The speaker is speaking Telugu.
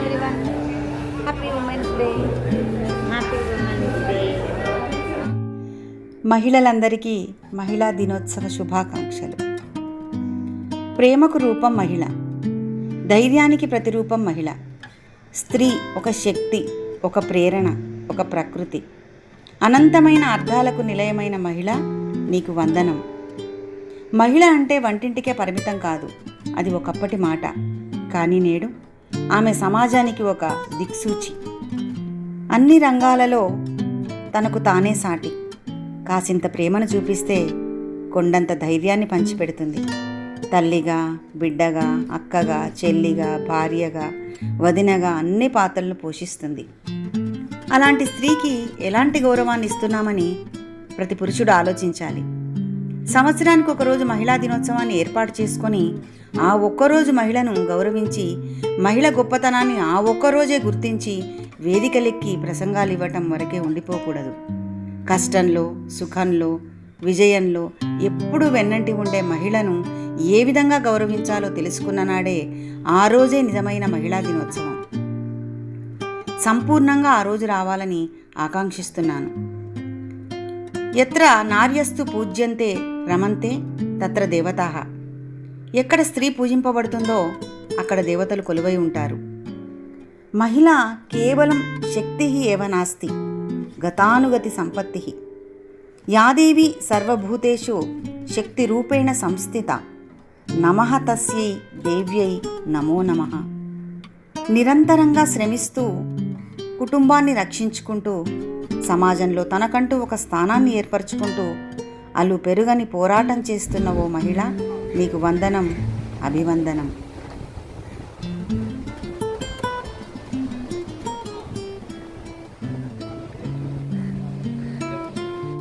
Everyone. Happy women's day. Happy women's day. మహిళలందరికీ మహిళా దినోత్సవ శుభాకాంక్షలు. ప్రేమకు రూపం మహిళ, ధైర్యానికి ప్రతిరూపం మహిళ. స్త్రీ ఒక శక్తి, ఒక ప్రేరణ, ఒక ప్రకృతి. అనంతమైన అర్థాలకు నిలయమైన మహిళ, నీకు వందనం. మహిళ అంటే వంటింటికే పరిమితం కాదు, అది ఒకప్పటి మాట. కానీ నేడు ఆమె సమాజానికి ఒక దిక్సూచి. అన్ని రంగాలలో తనకు తానే సాటి. కాసింత ప్రేమను చూపిస్తే కొండంత ధైర్యాన్ని పంచిపెడుతుంది. తల్లిగా, బిడ్డగా, అక్కగా, చెల్లిగా, భార్యగా, వదినగా అన్ని పాత్రలను పోషిస్తుంది. అలాంటి స్త్రీకి ఎలాంటి గౌరవాన్ని ఇస్తున్నామని ప్రతి పురుషుడు ఆలోచించాలి. సంవత్సరానికి ఒకరోజు మహిళా దినోత్సవాన్ని ఏర్పాటు చేసుకొని ఆ ఒక్కరోజు మహిళను గౌరవించి, మహిళ గొప్పతనాన్ని ఆ ఒక్కరోజే గుర్తించి వేదికలెక్కి ప్రసంగాలు ఇవ్వటం వరకే ఉండిపోకూడదు. కష్టంలో, సుఖంలో, విజయంలో ఎప్పుడూ వెన్నంటి ఉండే మహిళను ఏ విధంగా గౌరవించాలో తెలుసుకున్న నాడే ఆ రోజే నిజమైన మహిళా దినోత్సవం. సంపూర్ణంగా ఆ రోజు రావాలని ఆకాంక్షిస్తున్నాను. ఎత్ర నార్యస్తు పూజ్యంతే రమంతే తత్ర దేవతాః. ఎక్కడ స్త్రీ పూజింపబడుతుందో అక్కడ దేవతలు కొలువై ఉంటారు. మహిళ కేవలం శక్తి ఏవ నాస్తి, గతానుగతి సంపత్తి. యాదేవి సర్వభూతేషు శక్తి రూపేణ సంస్థిత. నమః తస్యై దేవ్యై నమో నమః. నిరంతరంగా శ్రమిస్తూ కుటుంబాన్ని రక్షించుకుంటూ సమాజంలో తనకంటూ ఒక స్థానాన్ని ఏర్పరచుకుంటూ అలు పెరుగని పోరాటం చేస్తున్న ఓ మహిళ, నీకు వందనం, అభివందనం.